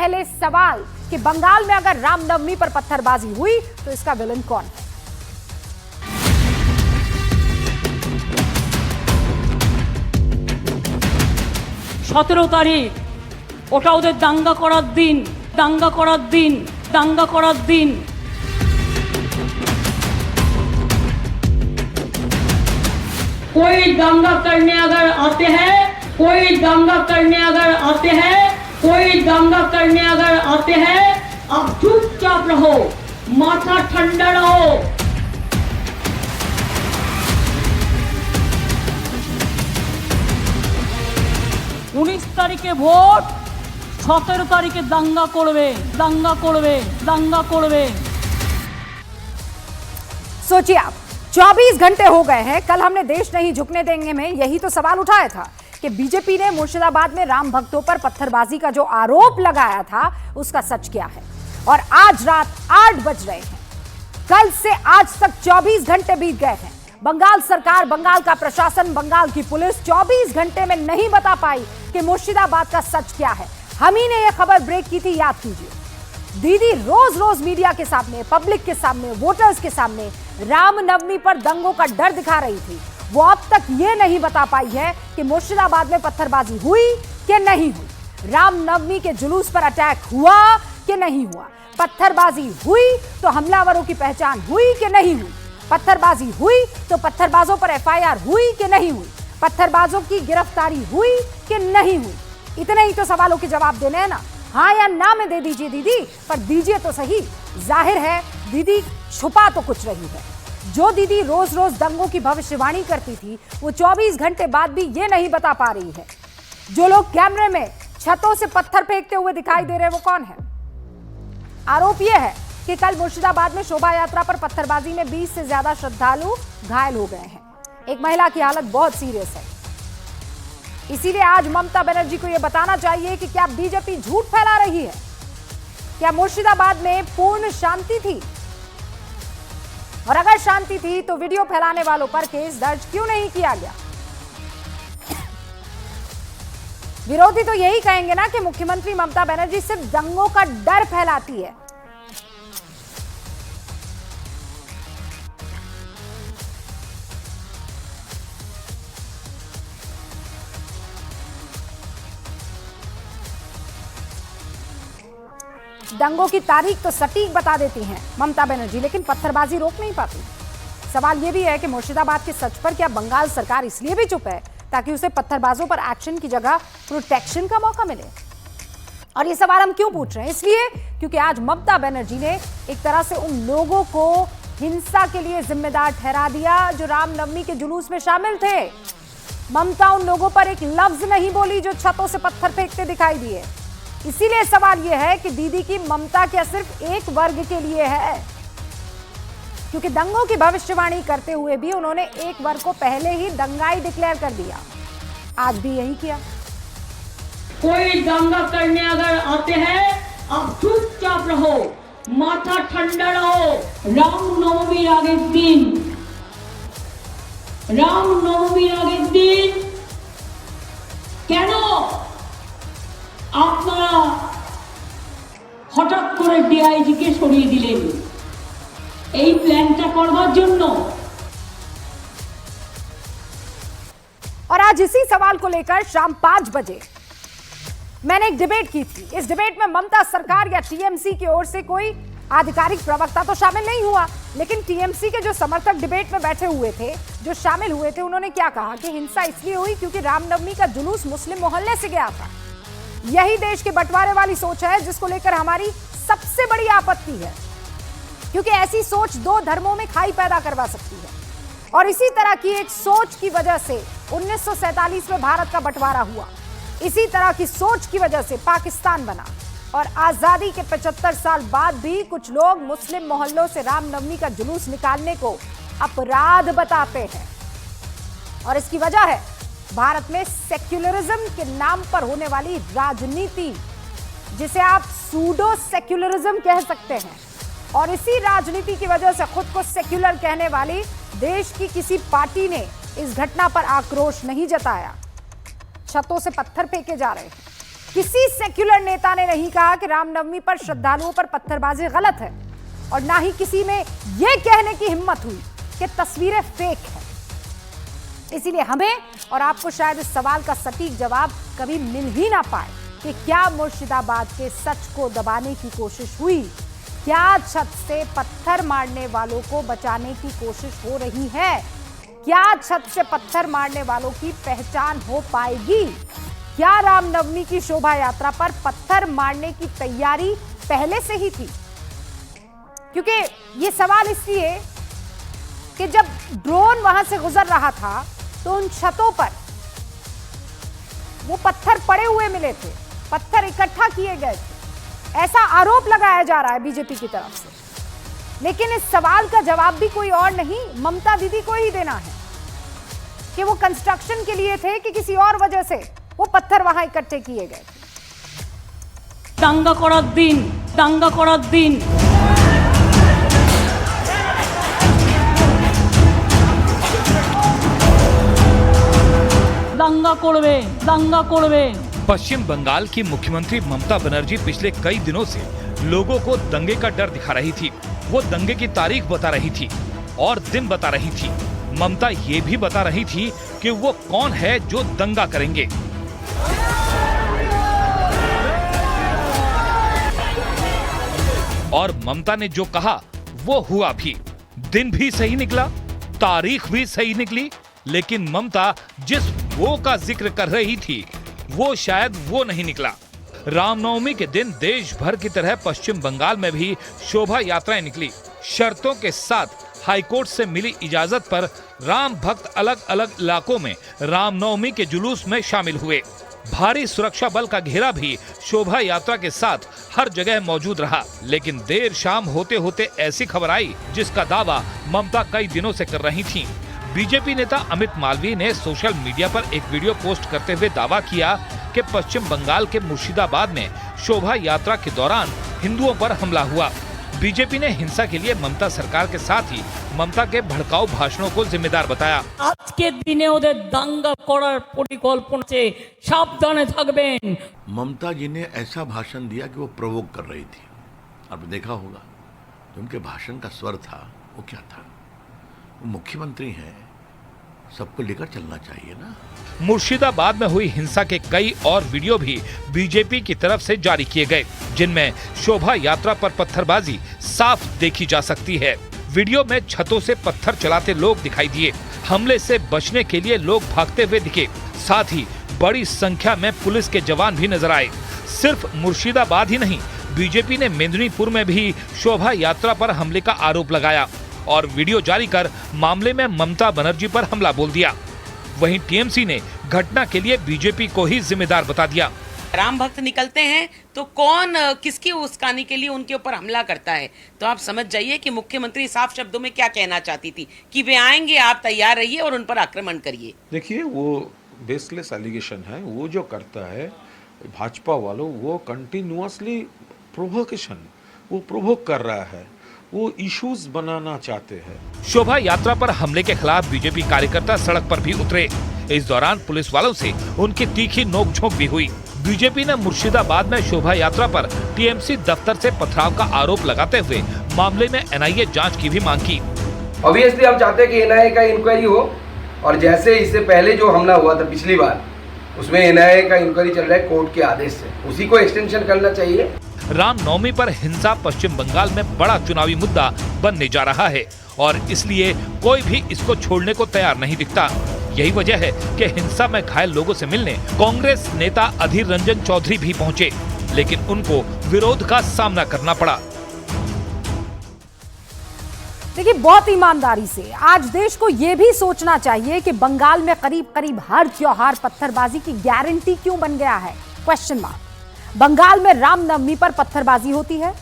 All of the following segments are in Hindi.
पहले सवाल कि बंगाल में अगर रामनवमी पर पत्थरबाजी हुई तो इसका विलन कौन है? सत्रह तारीख ওটা ওদের দাঙ্গা করার দিন, দাঙ্গা করার দিন, দাঙ্গা করার দিন। कोई दंगा करने अगर आते हैं, कोई दंगा करने अगर आते हैं, कोई दंगा करने अगर आते हैं, आप चुपचाप रहो, माथा ठंडा रहो। 19 तारीखे ভোট, 17 तारीखे दंगा করবে, दंगा করবে, दंगा করবে। सोचिए आप, 24 घंटे हो गए हैं। कल हमने देश नहीं झुकने देंगे में यही तो सवाल उठाया था कि बीजेपी ने मुर्शिदाबाद में राम भक्तों पर पत्थरबाजी का जो आरोप लगाया था उसका सच क्या है। और आज रात 8 बज रहे हैं, कल से आज तक 24 घंटे बीत गए हैं। बंगाल सरकार, बंगाल का प्रशासन, बंगाल की पुलिस 24 घंटे में नहीं बता पाई कि मुर्शिदाबाद का सच क्या है। हम ही ने यह खबर ब्रेक की थी, याद कीजिए। दीदी रोज रोज मीडिया के सामने, पब्लिक के सामने, वोटर्स के सामने रामनवमी पर दंगों का डर दिखा रही थी। वो अब तक ये नहीं बता पाई है कि मुर्शिदाबाद में पत्थरबाजी हुई कि नहीं हुई, रामनवमी के जुलूस पर अटैक हुआ कि नहीं हुआ, पत्थरबाजी हुई तो हमलावरों की पहचान हुई कि नहीं हुई, पत्थरबाजी हुई तो पत्थरबाजों पर एफआईआर हुई कि नहीं हुई, पत्थरबाजों की गिरफ्तारी हुई कि नहीं हुई। इतने ही तो सवालों के जवाब देने हैं ना, हाँ या ना में दे दीजिए दीदी, पर दीजिए तो सही। जाहिर है दीदी छुपा तो कुछ रही है। जो दीदी रोज रोज दंगों की भविष्यवाणी करती थी वो 24 घंटे बाद भी ये नहीं बता पा रही है। जो लोग कैमरे में छतों से पत्थर फेंकते हुए दिखाई दे रहे हैं वो कौन है? आरोप यह है कि कल मुर्शिदाबाद में शोभा यात्रा पर पत्थरबाजी में 20 से ज्यादा श्रद्धालु घायल हो गए हैं। एक महिला की हालत बहुत सीरियस है। इसीलिए आज ममता बनर्जी को यह बताना चाहिए कि क्या बीजेपी झूठ फैला रही है। क्या मुर्शिदाबाद में पूर्ण शांति थी? और अगर शांति थी तो वीडियो फैलाने वालों पर केस दर्ज क्यों नहीं किया गया? विरोधी तो यही कहेंगे ना कि मुख्यमंत्री ममता बनर्जी सिर्फ दंगों का डर फैलाती है। दंगों की तारीख तो सटीक बता देती हैं ममता बनर्जी, लेकिन पत्थरबाजी रोक नहीं पाती। सवाल यह भी है कि मुर्शिदाबाद के सच पर क्या बंगाल सरकार इसलिए भी चुप है ताकि उसे पत्थरबाजों पर एक्शन की जगह प्रोटेक्शन का मौका मिले? और ये सवाल हम क्यों पूछ रहे हैं? इसलिए क्योंकि आज ममता बनर्जी ने एक तरह से उन लोगों को हिंसा के लिए जिम्मेदार ठहरा दिया जो रामनवमी के जुलूस में शामिल थे। ममता उन लोगों पर एक लफ्ज नहीं बोली जो छतों से पत्थर फेंकते दिखाई दिए। इसीलिए सवाल यह है कि दीदी की ममता क्या सिर्फ एक वर्ग के लिए है? क्योंकि दंगों की भविष्यवाणी करते हुए भी उन्होंने एक वर्ग को पहले ही दंगाई डिक्लेयर कर दिया। आज भी यही किया। कोई दंगा करने अगर आते हैं, आप चुपचाप रहो, माथा ठंडा रहो। रामनवमीर आगे दिन, रामनवमीर आगे दिन কেন আপনারা হঠাৎ করে ডিআইজি কে সরিয়ে দিলেন? এই প্ল্যানটা করবার জন্য। और आज इसी सवाल को लेकर शाम 5 बजे मैंने एक डिबेट की थी। इस डिबेट में ममता सरकार या टीएमसी की ओर से कोई आधिकारिक प्रवक्ता तो शामिल नहीं हुआ, लेकिन टीएमसी के जो समर्थक डिबेट में बैठे हुए थे, जो शामिल हुए थे, उन्होंने क्या कहा कि हिंसा इसलिए हुई क्योंकि रामनवमी का जुलूस मुस्लिम मोहल्ले से गया था। यही देश के बंटवारे वाली सोच है जिसको लेकर हमारी सबसे बड़ी आपत्ति है, क्योंकि ऐसी सोच दो धर्मों में खाई पैदा करवा सकती है। और इसी तरह की एक सोच की वजह से 1947 में भारत का बंटवारा हुआ। इसी तरह की सोच की वजह से पाकिस्तान बना। और आजादी के 75 साल बाद भी कुछ लोग मुस्लिम मोहल्लों से रामनवमी का जुलूस निकालने को अपराध बताते हैं। और इसकी वजह है भारत में सेक्युलरिज्म के नाम पर होने वाली राजनीति, जिसे आप सूडो सेक्युलरिज्म कह सकते हैं। और इसी राजनीति की वजह से खुद को सेक्युलर कहने वाली देश की किसी पार्टी ने इस घटना पर आक्रोश नहीं जताया। छतों से पत्थर फेंके जा रहे हैं, किसी सेक्युलर नेता ने नहीं कहा कि रामनवमी पर श्रद्धालुओं पर पत्थरबाजी गलत है, और ना ही किसी में यह कहने की हिम्मत हुई कि तस्वीरें फेक है। इसीलिए हमें और आपको शायद इस सवाल का सटीक जवाब कभी मिल ही ना पाए कि क्या मुर्शिदाबाद के सच को दबाने की कोशिश हुई, क्या छत से पत्थर मारने वालों को बचाने की कोशिश हो रही है, क्या छत से पत्थर मारने वालों की पहचान हो पाएगी, क्या रामनवमी की शोभा यात्रा पर पत्थर मारने की तैयारी पहले से ही थी। क्योंकि ये सवाल इसलिए कि जब ड्रोन वहां से गुजर रहा था तो उन छतों पर वो पत्थर पड़े हुए मिले थे, पत्थर इकट्ठा किए गए थे, ऐसा आरोप लगाया जा रहा है बीजेपी की तरफ से। लेकिन इस सवाल का जवाब भी कोई और नहीं, ममता दीदी को ही देना है कि वो कंस्ट्रक्शन के लिए थे कि किसी और वजह से वो पत्थर वहां इकट्ठे किए गए थे। दांगा करार दिन, दांगा करार दिन। दंगा कोड़वे, दंगा कोड़वे। पश्चिम बंगाल की मुख्यमंत्री ममता बनर्जी पिछले कई दिनों से लोगों को दंगे का डर दिखा रही थी। वो दंगे की तारीख बता रही थी और दिन बता रही थी। ममता ये भी बता रही थी कि वो कौन है जो दंगा करेंगे। और ममता ने जो कहा वो हुआ भी। दिन भी सही निकला, तारीख भी सही निकली, लेकिन ममता जिस वो का जिक्र कर रही थी वो शायद वो नहीं निकला। रामनवमी के दिन देश भर की तरह पश्चिम बंगाल में भी शोभा यात्राएं निकली। शर्तों के साथ हाईकोर्ट से मिली इजाजत पर राम भक्त अलग अलग इलाकों में रामनवमी के जुलूस में शामिल हुए। भारी सुरक्षा बल का घेरा भी शोभा यात्रा के साथ हर जगह मौजूद रहा। लेकिन देर शाम होते होते ऐसी खबर आई जिसका दावा ममता कई दिनों से कर रही थीं। बीजेपी नेता अमित मालवीय ने सोशल मीडिया पर एक वीडियो पोस्ट करते हुए दावा किया कि पश्चिम बंगाल के मुर्शिदाबाद में शोभा यात्रा के दौरान हिंदुओं पर हमला हुआ। बीजेपी ने हिंसा के लिए ममता सरकार के साथ ही ममता के भड़काऊ भाषणों को जिम्मेदार बताया। आज के दिने ओদের দাঙ্গা করার পরিকল্পনা আছে, সাবধানে থাকবেন। ममता जी ने ऐसा भाषण दिया कि वो प्रोवोक कर रही थी। आपने देखा होगा जो उनके भाषण का स्वर था वो क्या था। वो मुख्यमंत्री हैं, सबको लेकर चलना चाहिए ना। मुर्शिदाबाद में हुई हिंसा के कई और वीडियो भी बीजेपी की तरफ से जारी किए गए, जिनमें शोभा यात्रा पर पत्थरबाजी साफ देखी जा सकती है। वीडियो में छतों से पत्थर चलाते लोग दिखाई दिए। हमले से बचने के लिए लोग भागते हुए दिखे। साथ ही बड़ी संख्या में पुलिस के जवान भी नजर आए। सिर्फ मुर्शिदाबाद ही नहीं, बीजेपी ने मेदिनीपुर में भी शोभा यात्रा पर हमले का आरोप लगाया और वीडियो जारी कर मामले में ममता बनर्जी पर हमला बोल दिया। वहीं टीएमसी ने घटना के लिए बीजेपी को ही जिम्मेदार बता दिया। राम भक्त निकलते हैं तो कौन किसकी उस्कानी के लिए उनके ऊपर हमला करता है। तो आप समझ जाइए कि मुख्यमंत्री साफ शब्दों में क्या कहना चाहती थी कि वे आएंगे, आप तैयार रहिए और उन पर आक्रमण करिए। देखिए, वो बेसलेस एलिगेशन है। वो जो करता है भाजपा वालों, वो कंटिन्यूअसली प्रोवोकेशन, वो प्रोवोक कर रहा है, वो इश्यूज बनाना चाहते हैं। शोभा यात्रा पर हमले के खिलाफ बीजेपी कार्यकर्ता सड़क पर भी उतरे। इस दौरान पुलिस वालों से उनकी तीखी नोकझोंक भी हुई। बीजेपी ने मुर्शिदाबाद में शोभा यात्रा पर टीएमसी दफ्तर से पथराव का आरोप लगाते हुए मामले में एनआईए जांच की भी मांग की। ऑब्वियसली हम चाहते हैं कि एनआईए का इंक्वायरी हो, और जैसे इससे पहले जो हमला हुआ था पिछली बार, उसमें एनआईए का इंक्वायरी चल रहा है कोर्ट के आदेश से, उसी को एक्सटेंशन करना चाहिए। रामनवमी पर हिंसा पश्चिम बंगाल में बड़ा चुनावी मुद्दा बनने जा रहा है और इसलिए कोई भी इसको छोड़ने को तैयार नहीं दिखता। यही वजह है कि हिंसा में घायल लोगों से मिलने कांग्रेस नेता अधीर रंजन चौधरी भी पहुंचे, लेकिन उनको विरोध का सामना करना पड़ा। देखिए, बहुत ईमानदारी से आज देश को यह भी सोचना चाहिए कि बंगाल में करीब करीब हर त्योहार पत्थरबाजी की गारंटी क्यों बन गया है। Question mark. बंगाल में रामनवमी पर पत्थरबाजी होती है,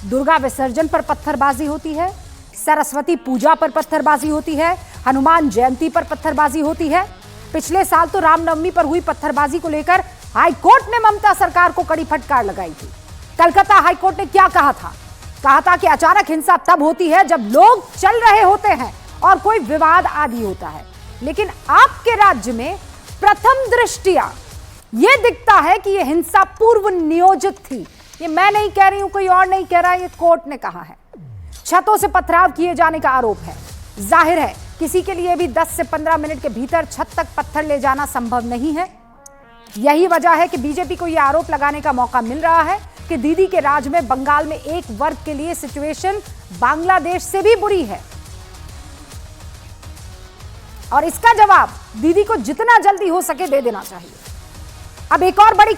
दुर्गा विसर्जन पर पत्थरबाजी होती है, सरस्वती पूजा पर पत्थरबाजी होती है, हनुमान जयंती पर पत्थरबाजी होती है। पिछले साल तो रामनवमी पर हुई पत्थरबाजी को लेकर हाईकोर्ट ने ममता सरकार को कड़ी फटकार लगाई थी। कलकत्ता हाईकोर्ट ने क्या कहा था? कहा था कि अचानक हिंसा तब होती है जब लोग चल रहे होते हैं और कोई विवाद आदि होता है। लेकिन आपके राज्य में प्रथम दृष्टिया यह दिखता है कि यह हिंसा पूर्व नियोजित थी। ये मैं नहीं कह रही हूं, कोई और नहीं कह रहा, ये कोर्ट ने कहा है। छतों से पथराव किए जाने का आरोप है। जाहिर है किसी के लिए भी 10 से 15 मिनट के भीतर छत तक पत्थर ले जाना संभव नहीं है। यही वजह है कि बीजेपी को यह आरोप लगाने का मौका मिल रहा है कि दीदी के राज में बंगाल में एक वर्ग के लिए सिचुएशन बांग्लादेश से भी बुरी है, और इसका जवाब दीदी को जितना जल्दी हो सके दे देना चाहिए। अब एक और बड़ी